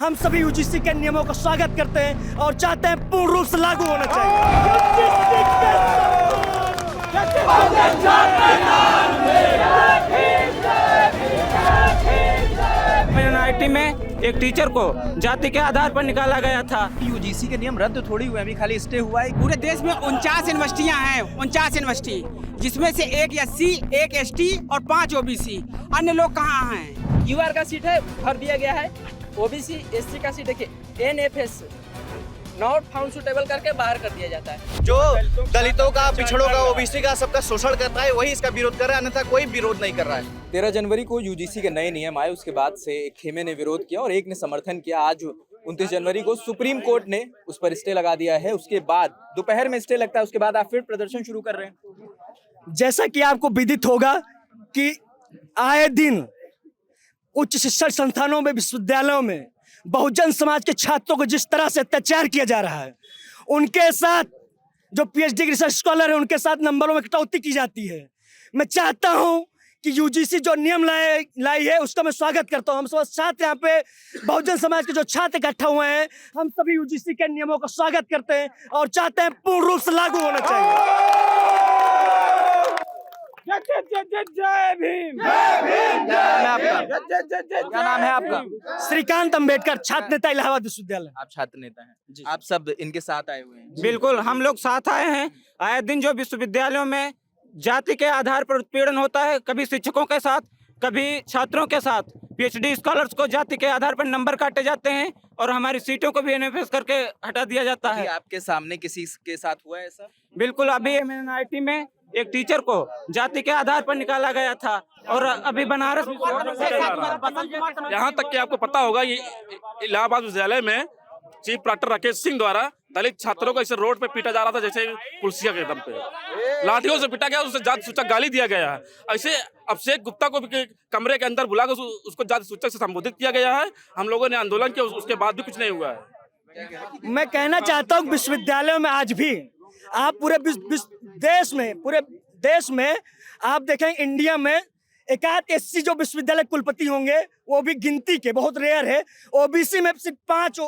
हम सभी यूजीसी के नियमों का स्वागत करते हैं और चाहते हैं पूर्ण रूप से लागू होना चाहिए। एनआईटी में एक टीचर को जाति के आधार पर निकाला गया था। यूजीसी के नियम रद्द थोड़ी हुए, अभी खाली स्टे हुआ है। पूरे देश में 49 यूनिवर्सिटियां हैं, 49 यूनिवर्सिटी, जिसमें से 1 एससी, 1 एसटी और 5 ओबीसी। अन्य लोग कहाँ हैं? यूआर का सीट है, भर दिया गया है। ओबीसी एससी का सीट देखिए एनएफएस नॉट फाउंड सुटेबल करके बाहर कर दिया जाता है। जो दलितों का, पिछड़ों का, ओबीसी का, सबका शोषण कर रहा है वही इसका विरोध कर रहा है, अन्यथा कोई विरोध नहीं कर रहा है। 13 जनवरी को यूजीसी के नए नियम आए, उसके बाद से एक खेमे ने विरोध किया और एक ने समर्थन किया। आज 29 जनवरी को सुप्रीम कोर्ट ने उस पर स्टे लगा दिया है। उसके बाद दोपहर में स्टे लगता है, उसके बाद आप फिर प्रदर्शन शुरू कर रहे हैं। जैसा कि आपको विदित होगा कि आए दिन उच्च शिक्षण संस्थानों में, विश्वविद्यालयों में बहुजन समाज के छात्रों को जिस तरह से अत्याचार किया जा रहा है, उनके साथ जो पीएचडी रिसर्च स्कॉलर है उनके साथ नंबरों में कटौती की जाती है। मैं चाहता हूं कि यूजीसी जो नियम लाई है उसका मैं स्वागत करता हूं। हम सब छात्र यहाँ पे बहुजन समाज के जो छात्र इकट्ठा हुए हैं, हम सभी यूजीसी के नियमों का स्वागत करते हैं और चाहते हैं पूर्ण रूप से लागू होना चाहिए। जय भीम। क्या नाम है आपका? श्रीकांत अंबेडकर, छात्र नेता इलाहाबाद विश्वविद्यालय। आप छात्र नेता हैं, आप सब इनके साथ आए हुए हैं। बिल्कुल, हम लोग साथ आए हैं। आए दिन जो विश्वविद्यालयों में जाति के आधार पर उत्पीड़न होता है, कभी शिक्षकों के साथ, कभी छात्रों के साथ, पीएचडी स्कॉलर्स को जाति के आधार पर नंबर काटे जाते हैं और हमारी सीटों को भी एनएफएस करके हटा दिया जाता है। आपके सामने किसी के साथ हुआ है ऐसा? बिल्कुल, अभी एनआईटी में एक टीचर को जाति के आधार पर निकाला गया था और अभी बनारस यहाँ तक कि आपको पता होगा, ये इलाहाबाद विश्वविद्यालय में चीफ प्रोक्टर राकेश सिंह द्वारा दलित छात्रों को ऐसे रोड पे पीटा जा रहा था जैसे पुलिसिया के दम पे लाठियों से पीटा गया, उससे जाति सूचक गाली दिया गया है। ऐसे अभिषेक गुप्ता को भी कमरे के अंदर बुलाकर उसको जाति सूचक से संबोधित किया गया है। हम लोगों ने आंदोलन किया, उसके बाद भी कुछ नहीं हुआ है। मैं कहना चाहता हूँ विश्वविद्यालयों में आज भी आप पूरे देश में आप देखें, इंडिया में एकाध एससी जो विश्वविद्यालय कुलपति होंगे वो भी गिनती के, बहुत रेयर है। ओबीसी में सिर्फ 5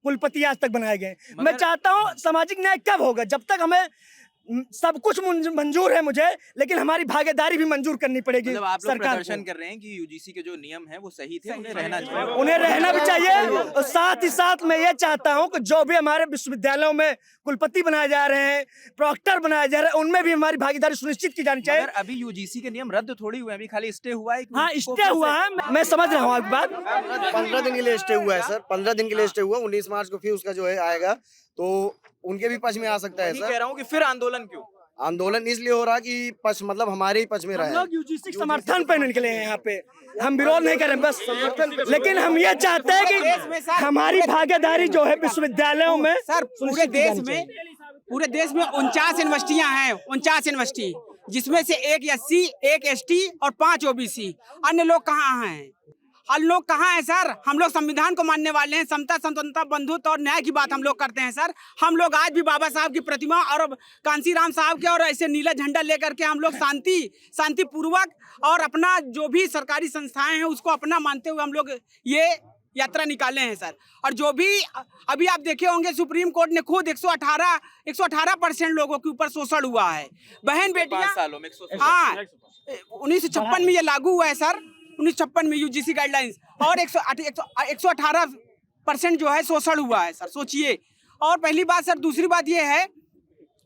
कुलपति आज तक बनाए गए। मैं चाहता हूँ सामाजिक न्याय कब होगा? जब तक हमें सब कुछ मंजूर है मुझे, लेकिन हमारी भागीदारी भी मंजूर करनी पड़ेगी। मतलब आप लोग सरकार प्रदर्शन कर रहे हैं कि यूजीसी के जो नियम हैं वो सही थे, उन्हें रहना चाहिए। उन्हें रहना भी चाहिए और साथ ही साथ मैं ये चाहता हूं कि जो भी हमारे विश्वविद्यालयों में कुलपति बनाए जा रहे हैं, प्रोक्टर बनाए जा रहे हैं, उनमें भी हमारी भागीदारी सुनिश्चित की जानी चाहिए। अभी यूजीसी के नियम रद्द थोड़ी हुए, अभी खाली स्टे हुआ है। हाँ, स्टे हुआ है, मैं समझ रहा हूँ आपकी बात। 15 दिन के लिए स्टे हुआ है सर, 15 दिन के लिए स्टे हुआ। 19 मार्च को फिर उसका जो है आएगा, तो उनके भी पक्ष में आ सकता है। कह रहा हूँ कि फिर आंदोलन क्यों? आंदोलन इसलिए हो रहा कि पक्ष, मतलब हमारे ही पक्ष में रहा है। हम लोग यूजीसी समर्थन पे निकले हैं यहाँ पे, हम विरोध नहीं कर रहे बस, लेकिन हम ये चाहते हैं कि हमारी भागीदारी जो है विश्वविद्यालयों में सर, पूरे देश में 49 यूनिवर्सिटियां हैं, 49 यूनिवर्सिटी, जिसमें से 1 एससी, 1 एसटी और 5 ओबीसी। अन्य लोग कहाँ हैं? अन्य लोग कहाँ हैं सर? हम लोग संविधान को मानने वाले हैं, समता, स्वतंत्रता, बंधुत्व और न्याय की बात हम लोग करते हैं सर। हम लोग आज भी बाबा साहब की प्रतिमा और कांसीराम साहब के और ऐसे नीला झंडा लेकर के हम लोग शांति पूर्वक और अपना जो भी सरकारी संस्थाएं हैं उसको अपना मानते हुए हम लोग ये यात्रा निकाले हैं सर। और जो भी अभी आप देखे होंगे, सुप्रीम कोर्ट ने खुद 118% लोगों के ऊपर शोषण हुआ है। बहन बेटियां, हाँ, 1956 में ये लागू हुआ है सर, 1956 में यूजीसी गाइडलाइंस, और 118% जो है शोषण हुआ है सर, सोचिए। और पहली बात सर, दूसरी बात ये है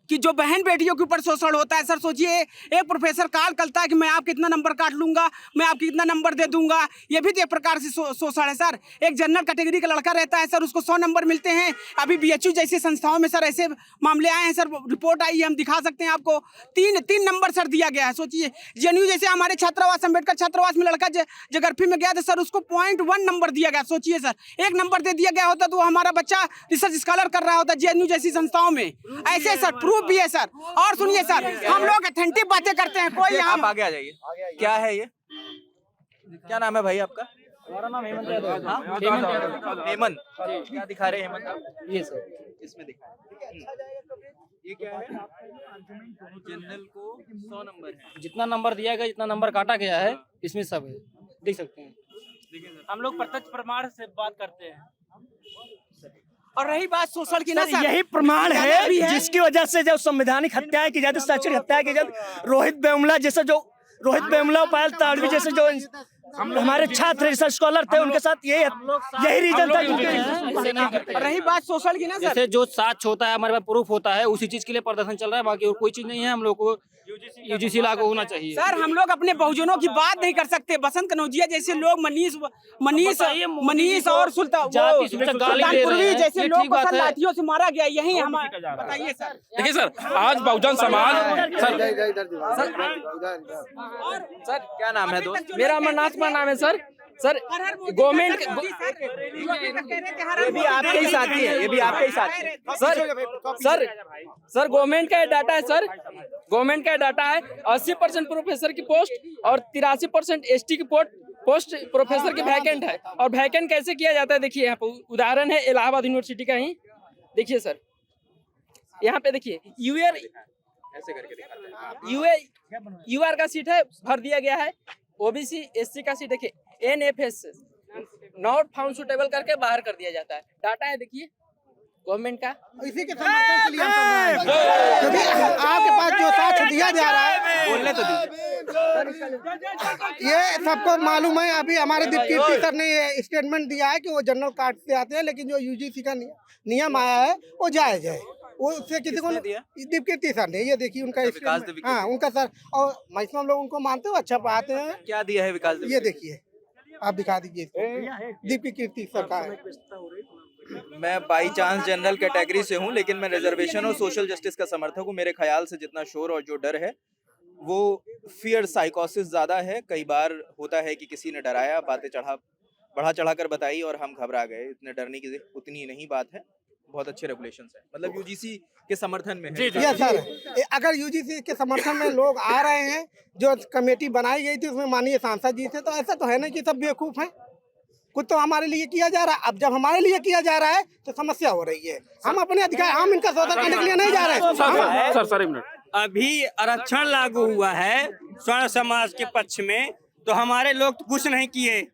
कि जो बहन बेटियों के ऊपर शोषण होता है सर, सोचिए एक प्रोफेसर काल करता है कि मैं आपको इतना नंबर काट लूंगा, मैं आपको इतना नंबर दे दूंगा, ये भी तो एक प्रकार से शोषण है सर। एक जनरल कैटेगरी का लड़का रहता है सर, उसको 100 नंबर मिलते हैं। अभी बीएचयू जैसी संस्थाओं में सर ऐसे मामले आए हैं सर, रिपोर्ट आई है, हम दिखा सकते हैं आपको। 3 नंबर सर दिया गया है। सोचिए जेएनयू जैसे हमारे छात्रावास, अम्बेडकर छात्रावास में लड़का जगरफी में गया था सर, उसको 0.1 नंबर दिया गया। सोचिए सर, 1 नंबर दे दिया गया होता तो हमारा बच्चा रिसर्च स्कॉलर कर रहा होता जेएनयू जैसी संस्थाओं में। ऐसे सर प्रूफ भी है सर। और सुनिए सर, हम लोग ऑथेंटिक बातें करते हैं। कोई आप आगे आ जाइए। क्या है ये? क्या नाम है भाई आपका? हमारा नाम हेमंत यादव है। हेमंत, क्या दिखा रहे हैं हेमंत? ये सर, इसमें दिखा ये क्या है? जनरल को 100 नंबर है। जितना नंबर दिया गया, जितना नंबर काटा गया है, इसमें सब है, देख सकते हैं। हम लोग प्रत्यक्ष प्रमाण से बात करते हैं। और रही बात सोशल की ना सर, सर, यही प्रमाण ज्यादा भी है जिसकी वजह से जब संवैधानिक हत्याएं की जाती, शैक्षणिक हत्याएं की जाती, रोहित वेमुला पायल ताड़वी जैसे जो हमारे छात्र रिसर्च स्कॉलर थे, उनके साथ यही रीजन था और रही बात सोशल की ना सर, जैसे जो साक्ष्य होता है हमारे पास प्रूफ होता है उसी चीज के लिए प्रदर्शन चल रहा है, बाकी और कोई चीज नहीं है। हम लोग को यूजीसी लागू होना चाहिए। सर हम लोग अपने बहुजनों की बात नहीं कर सकते। बसंत कनौजिया जैसे लोग, मनीष और जाति सूचक गाली दे रहे सुल्तानपुरी हैं, जैसे ये लोग ठीक को बात सर है। लाठियों से मारा गया, यही हमारा बताइए सर। देखिए सर, आज बहुजन समाज सर क्या नाम है दोस्त? मेरा अमरनाथ का नाम है सर। सर गवर्नमेंट ये भी आपके ही साथी है, ये भी आपके ही साथी है। सर गवर्नमेंट का डाटा है सर, गवर्नमेंट का डाटा है 80% प्रोफेसर की पोस्ट और 83% एसटी की पोस्ट प्रोफेसर की वैकेंट है। और वैकेंट कैसे किया जाता है देखिए, यहाँ पे उदाहरण है इलाहाबाद यूनिवर्सिटी का ही, देखिए सर यहाँ पे देखिए ऐसे करके दिखाते हैं। यूआर का सीट है भर दिया गया है, ओबीसी एससी का सीट देखिए एनएफएस नॉट फाउंड सुटेबल करके बाहर कर दिया जाता है। डाटा है देखिए गवर्नमेंट का। इसी के समर्थन के लिए हम सब आए हैं। क्योंकि आपके पास जो साक्ष्य दिया जा रहा है, बोलने तो ये सबको मालूम है। अभी हमारे दीपकीर्ति सर ने ये स्टेटमेंट दिया है कि वो जनरल कास्ट से आते हैं, लेकिन जो यूजीसी का नियम आया है वो जायज है। वो उससे किसी को दीपकीर्ति सर ने, ये देखिए उनका statement। हाँ उनका सर, और मैक्सिमम लोग उनको मानते हो, अच्छा पढ़ाते हैं। क्या दिया है विकास? ये देखिए, आप दिखा दीजिए इसको, दीपकीर्ति सर का है। मैं बाई चांस जनरल कैटेगरी से हूं, लेकिन मैं रिजर्वेशन और सोशल जस्टिस का समर्थक हूं। मेरे ख्याल से जितना शोर और जो डर है वो फियर साइकोसिस ज्यादा है। कई बार होता है कि किसी ने डराया, बातें बढ़ा चढ़ा कर बताई और हम घबरा गए। इतने डरने की उतनी नहीं बात है। बहुत अच्छे रेगुलेशंस हैं, मतलब यूजीसी के समर्थन में है। यस सर, अगर यूजीसी के समर्थन में लोग आ रहे हैं, जो कमेटी बनाई गई थी उसमें माननीय सांसद जी थे, तो ऐसा तो है नहीं कि सब बेवकूफ हैं। कुछ तो हमारे लिए किया जा रहा है। अब जब हमारे लिए किया जा रहा है तो समस्या हो रही है। हम अपने अधिकार, हम इनका शोषण करने के लिए नहीं जा रहे। सर एक मिनट, अभी आरक्षण लागू हुआ है स्वर्ण समाज के पक्ष में, तो हमारे लोग तो कुछ नहीं किए।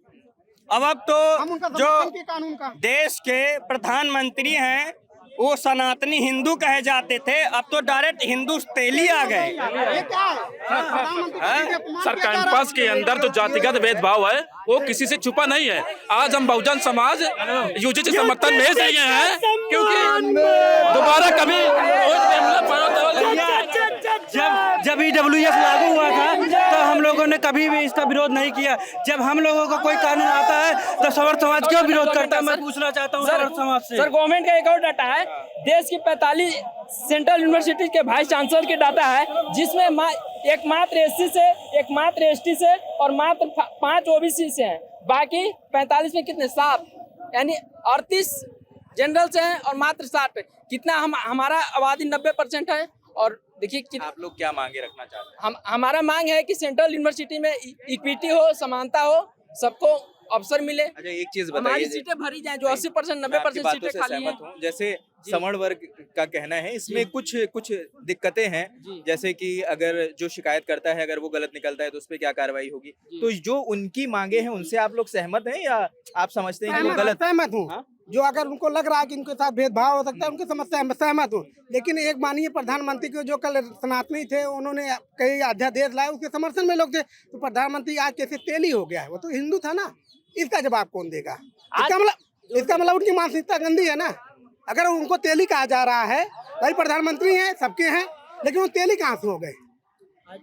अब हम उनका तो जो समर्थन किए कानून का। देश के प्रधानमंत्री हैं वो सनातनी हिंदू कहे जाते थे, अब तो डायरेक्ट हिंदू तेली आ गए। ये क्या है? सर कैंपस के अंदर जो जातिगत भेदभाव है वो किसी से छुपा नहीं है। आज हम बहुजन समाज यूजीसी समर्थन में इसलिए हैं क्योंकि दोबारा कभी जब ईडब्ल्यूएस लागू हुआ था तो हम लोगों ने कभी भी इसका विरोध नहीं किया। जब हम लोगों को कोई कानून आता है तो समर्थ समाज क्यों विरोध करता है, मैं पूछना चाहता हूँ समर्थ समाज से। सर गवर्नमेंट का एक और डाटा है, देश की 45 सेंट्रल यूनिवर्सिटी के वाइस चांसलर के डाटा है, जिसमें एक मात्र एससी से, एक मात्र एसटी से और मात्र 5 ओबीसी से हैं। बाकी 45 में कितने? 7, यानी 38 जनरल से हैं और मात्र 60। कितना हमारा आबादी 90% है। और देखिए आप लोग क्या मांगे रखना चाहते हैं? हमारा मांग है कि सेंट्रल यूनिवर्सिटी में इक्विटी हो, समानता हो, सबको अवसर मिले। अच्छा एक चीज हमारी बताइए, सीटें भरी जाएं, जो 80% 90% बातों सीटें से खाली हैं। सहमत हूं। जैसे सवर्ण वर्ग का कहना है, इसमें कुछ दिक्कतें हैं, जैसे कि अगर जो शिकायत करता है अगर वो गलत निकलता है तो उस पर क्या कार्रवाई होगी। तो जो उनकी मांगे हैं उनसे आप लोग सहमत हैं या आप समझते हैं कि वो गलत? सहमत हूँ। जो अगर उनको लग रहा है कि इनके साथ भेदभाव हो सकता है, उनकी समस्या में सहमत हूँ। लेकिन एक माननीय प्रधानमंत्री को जो कल सनातनी थे, उन्होंने कई अध्यादेश लाए, उसके समर्थन में लोग थे। तो प्रधानमंत्री आज कैसे तेली हो गया है? वो तो हिंदू था ना, इसका जवाब कौन देगा? इसका मतलब उनकी मानसिकता गंदी है ना। अगर उनको तेली कहा जा रहा है, भाई प्रधानमंत्री हैं, सबके हैं, लेकिन वो तेली कहाँ से हो गए?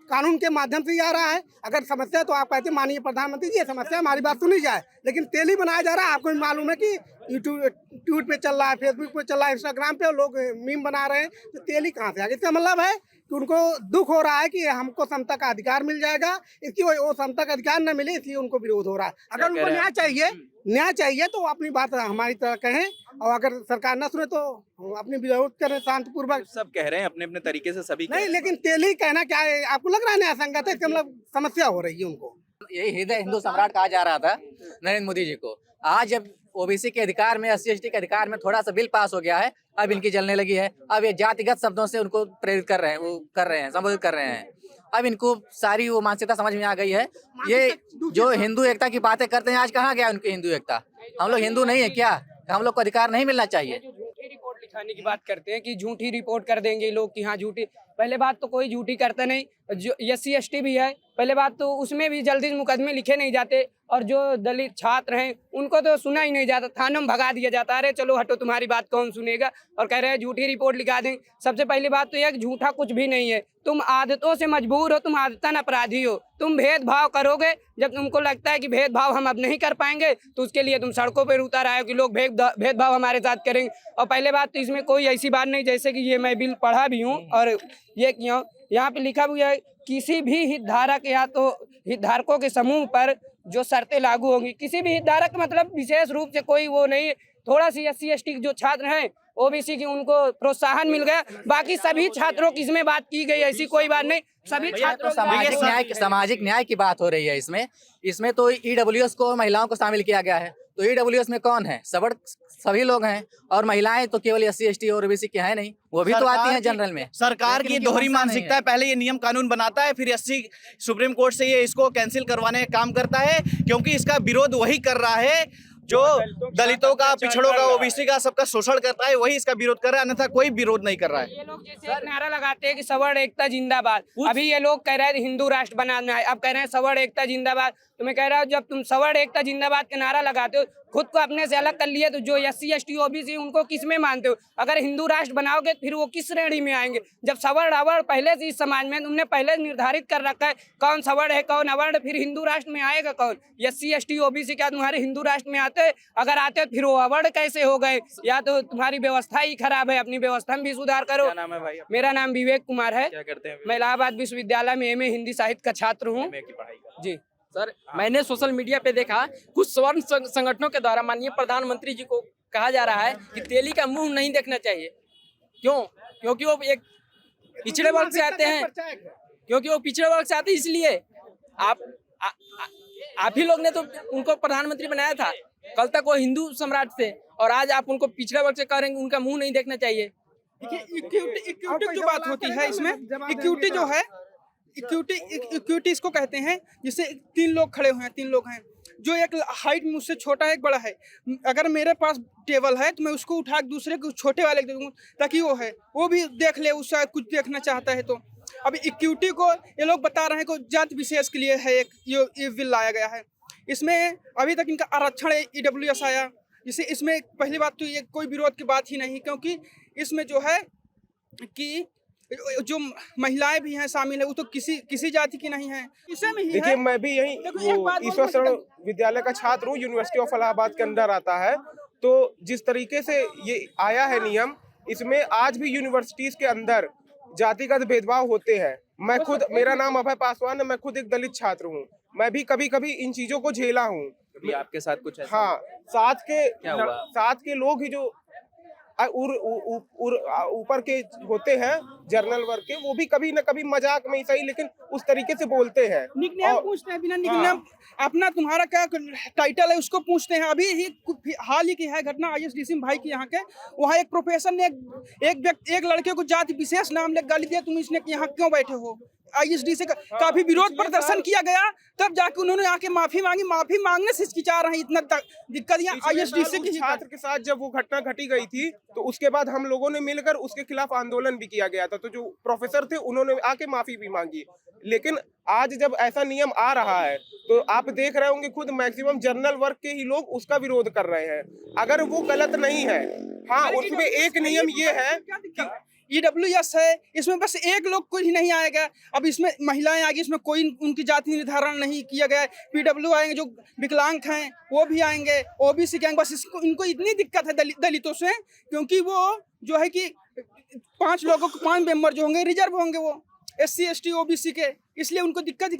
कानून के माध्यम से आ रहा है। अगर समस्या तो आप कहते हैं माननीय प्रधानमंत्री जी ये समस्या हमारी बात सुनी जाए, लेकिन तेली बनाया जा रहा है। आपको भी मालूम है कि यूट्यूब ट्वीट पे चल रहा है, फेसबुक पे चल रहा है, इंस्टाग्राम पे लोग मीम बना रहे हैं। तो तेली कहाँ से आ गई? इसका मतलब है कि उनको दुख हो रहा है कि हमको समता का अधिकार मिल जाएगा, इसकी वो समता का अधिकार न मिले इसलिए उनको विरोध हो रहा है। अगर उनको न्याय चाहिए तो वो अपनी बात हमारी तरह कहें, और अगर सरकार न सुने तो अपनी विरोध करें शांतिपूर्वक। सब कह रहे हैं अपने अपने तरीके से, सभी नहीं, लेकिन तेली कहना क्या है? आपको लग रहा है न्याय संगत है? इसका मतलब समस्या हो रही है उनको। यही हिंदू सम्राट कहा जा रहा था नरेंद्र मोदी जी को। आज जब ओबीसी के अधिकार में, SC ST के अधिकार में थोड़ा सा बिल पास हो गया है, अब इनकी जलने लगी है। अब ये जातिगत शब्दों से उनको प्रेरित कर रहे हैं, वो कर रहे हैं, संबोधित कर रहे हैं। अब इनको सारी वो मानसिकता समझ में आ गई है। ये जो हिंदू एकता की बातें करते हैं, आज कहाँ गया उनकी हिंदू एकता? हम लोग हिंदू नहीं है क्या? हम लोग को अधिकार नहीं मिलना चाहिए। जो झूठी रिपोर्ट लिखाने की बात करते हैं कि झूठी रिपोर्ट कर देंगे लोग कि हाँ झूठी, पहले बात तो कोई झूठी करता नहीं। जो SC ST भी है, पहले बात तो उसमें भी जल्दी मुकदमे लिखे नहीं जाते, और जो दलित छात्र हैं उनको तो सुना ही नहीं जाता, थानों में भगा दिया जाता है, अरे चलो हटो तुम्हारी बात कौन सुनेगा, और कह रहे हैं झूठी रिपोर्ट लिखा दें। सबसे पहली बात तो यह कि झूठा कुछ भी नहीं है, तुम आदतों से मजबूर हो, तुम आदतन अपराधी हो। तुम भेदभाव करोगे, जब तुमको लगता है कि भेदभाव हम अब नहीं कर पाएंगे तो उसके लिए तुम सड़कों पर उतर आए हो कि लोग भेदभाव हमारे साथ करेंगे। और पहले बात तो इसमें कोई ऐसी बात नहीं, जैसे कि ये मैं बिल पढ़ा भी हूँ और ये यहाँ पे लिखा हुआ है किसी भी हितधारक या तो हितधारकों के समूह पर जो शर्तें लागू होंगी। किसी भी हितधारक मतलब विशेष रूप से कोई वो नहीं, थोड़ा सी SC ST के जो छात्र हैं OBC की उनको प्रोत्साहन मिल गया, बाकी सभी छात्रों की इसमें बात की गई, ऐसी कोई बात नहीं। सभी छात्रों सामाजिक न्याय की बात हो रही है इसमें तो EWS को महिलाओं को शामिल किया गया है। तो EWS में कौन है? सभी लोग हैं, और महिलाएं तो केवल SC ST और OBC के हैं नहीं, वो भी तो आती हैं जनरल में। सरकार की दोहरी मानसिकता है, पहले ये नियम कानून बनाता है, फिर SC सुप्रीम कोर्ट से ये इसको कैंसिल करवाने का काम करता है, क्योंकि इसका विरोध वही कर रहा है जो दलितों का, पिछड़ों का, OBC का, सबका शोषण करता है, वही इसका विरोध कर रहा है, अन्यथा कोई विरोध नहीं कर रहा है। ये लोग जैसे एक नारा लगाते हैं कि सवर्ण एकता जिंदाबाद, अभी ये लोग कह रहे हैं हिंदू राष्ट्र बनाना है, अब कह रहे हैं सवर्ण एकता जिंदाबाद। तो मैं कह रहा हूँ जब तुम सवर्ण एकता जिंदाबाद का नारा लगाते हो, खुद को अपने से अलग कर लिए, तो जो SC ST OBC उनको किस में मानते हो? अगर हिंदू राष्ट्र बनाओगे फिर वो किस श्रेणी में आएंगे? जब सवर्ण अवर्ण पहले से इस समाज में तुमने पहले निर्धारित कर रखा है कौन सवर्ण है कौन अवर्ण, फिर हिंदू राष्ट्र में आएगा कौन? SC ST OBC क्या तुम्हारे हिंदू राष्ट्र में आते? अगर आते फिर वो अवर्ण कैसे हो गए? या तो तुम्हारी व्यवस्था ही खराब है, अपनी व्यवस्था में भी सुधार करो। क्या नाम है भाई? मेरा नाम विवेक कुमार है। क्या करते हैं? मैं इलाहाबाद विश्वविद्यालय में MA हिंदी साहित्य का छात्र हूँ। जी सर, मैंने सोशल मीडिया पे देखा कुछ स्वर्ण संगठनों के द्वारा माननीय प्रधानमंत्री जी को कहा जा रहा है कि तेली का मुंह नहीं देखना चाहिए। क्यों? क्योंकि वो एक पिछड़े वर्ग से आते हैं, इसलिए आप ही लोग ने तो उनको प्रधानमंत्री बनाया था। कल तक वो हिंदू सम्राट थे और आज आप उनको पिछड़े वर्ग से कह रहे हैं उनका मुंह नहीं देखना चाहिए। इक्विटी जो बात होती है इसमें, इक्विटी जो है, इक्विटी इसको कहते हैं, जिससे 3 लोग खड़े हुए हैं, 3 लोग हैं, जो एक हाइट मुझसे छोटा है एक बड़ा है, अगर मेरे पास टेबल है तो मैं उसको उठा के दूसरे को छोटे वाले दे दूंगा ताकि वो भी देख ले, उससे कुछ देखना चाहता है। तो अभी इक्विटी को ये लोग बता रहे हैं कि जाति विशेष के लिए है, एक ये बिल लाया गया है। इसमें अभी तक इनका आरक्षण EWS आया, जिससे इसमें पहली बात तो ये कोई विरोध की बात ही नहीं, क्योंकि इसमें जो है कि जो महिलाएं भी हैं शामिल है, वो तो किसी जाति की नहीं है। इसे में ही देखिए, मैं भी यही ईश्वर शरण विद्यालय का छात्र हूँ, यूनिवर्सिटी ऑफ इलाहाबाद के अंदर आता है। तो जिस तरीके से ये आया है नियम, इसमें आज भी यूनिवर्सिटीज के अंदर जातिगत भेदभाव होते हैं। मैं खुद, मेरा नाम अभय पासवान है, मैं खुद एक दलित छात्र हूँ, मैं भी कभी कभी इन चीजों को झेला हूँ। आपके साथ कुछ ऐसा? हाँ, साथ के लोग ही जो ऊपर के होते हैं जर्नल वर्ग के, वो भी कभी न कभी मजाक में ही सही लेकिन उस तरीके से बोलते हैं, निकनेम पूछते हैं, बिना निकनेम अपना तुम्हारा क्या टाइटल है उसको पूछते हैं। अभी ही हाल ही की है घटना ISDC भाई की यहाँ के, वहाँ एक प्रोफेसर ने एक लड़के को जाति विशेष नाम ले गाली दिया, तुम इसने यहाँ क्यों बैठे हो? ISDC का काफी विरोध प्रदर्शन किया गया, तब जाके उन्होंने आके माफी मांगी, माफी मांगने से हिचकिचा रहे हैं, इतना दिक्कत यहाँ ISDC के छात्र के साथ जब वो घटना घटी गई थी तो उसके बाद हम लोगों ने मिलकर उसके खिलाफ आंदोलन भी किया गया था। तो जो प्रोफेसर थे उन्होंने आके माफी भी मांगी, लेकिन आज जब ऐसा नियम आ रहा है तो आप देख रहे होंगे खुद मैक्सिमम जर्नल वर्ग के ही लोग उसका विरोध कर रहे हैं, अगर वो गलत नहीं है। हाँ, उसमें एक नियम ये है कि EWS है, इसमें बस एक लोग कोई ही नहीं आएगा। अब इसमें महिलाएं आएगी, इसमें कोई उनकी जाति निर्धारण नहीं किया गया है। PW आएंगे, जो विकलांग हैं वो भी आएंगे, OBC के आएंगे। बस इनको इतनी दिक्कत है दलितों से, क्योंकि वो जो है कि 5 लोगों को 5 मेंबर जो होंगे रिजर्व होंगे, वो SC ST OBC के, इसलिए उनको दिक्कत है।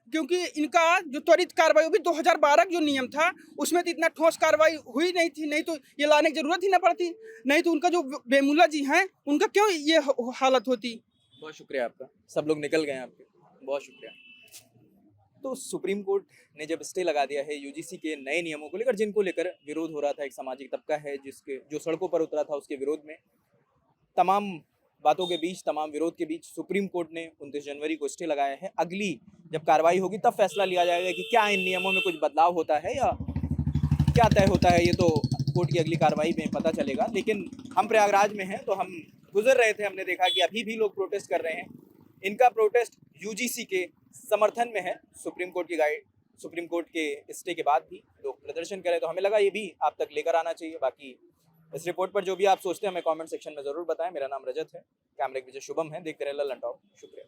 क्योंकि इनका जो त्वरित कार्रवाई, वो भी 2012 जो नियम था उसमें तो इतना ठोस कार्रवाई हुई नहीं थी, नहीं तो ये लाने की जरूरत ही ना पड़ती, नहीं तो उनका जो बेमुल्ला जी हैं उनका क्यों ये हालत होती। बहुत शुक्रिया आपका, सब लोग निकल गए आपके, बहुत शुक्रिया। तो सुप्रीम कोर्ट ने जब स्टे लगा दिया है UGC के नए नियमों को लेकर, जिनको लेकर विरोध हो रहा था, एक सामाजिक तबका है जो सड़कों पर उतरा था, उसके विरोध में, तमाम बातों के बीच, तमाम विरोध के बीच सुप्रीम कोर्ट ने 29 जनवरी को स्टे लगाया है। अगली जब कार्रवाई होगी तब फैसला लिया जाएगा कि क्या इन नियमों में कुछ बदलाव होता है या क्या तय होता है, ये तो कोर्ट की अगली कार्रवाई में पता चलेगा। लेकिन हम प्रयागराज में हैं तो हम गुजर रहे थे, हमने देखा कि अभी भी लोग प्रोटेस्ट कर रहे हैं। इनका प्रोटेस्ट यूजीसी के समर्थन में है। सुप्रीम कोर्ट के स्टे के बाद भी लोग प्रदर्शन करें तो हमें लगा ये भी आप तक लेकर आना चाहिए। बाकी इस रिपोर्ट पर जो भी आप सोचते हैं हमें कमेंट सेक्शन में जरूर बताएं। मेरा नाम रजत है, कैमरे के पीछे शुभम है। देखते रहे लल्लन टॉप। शुक्रिया।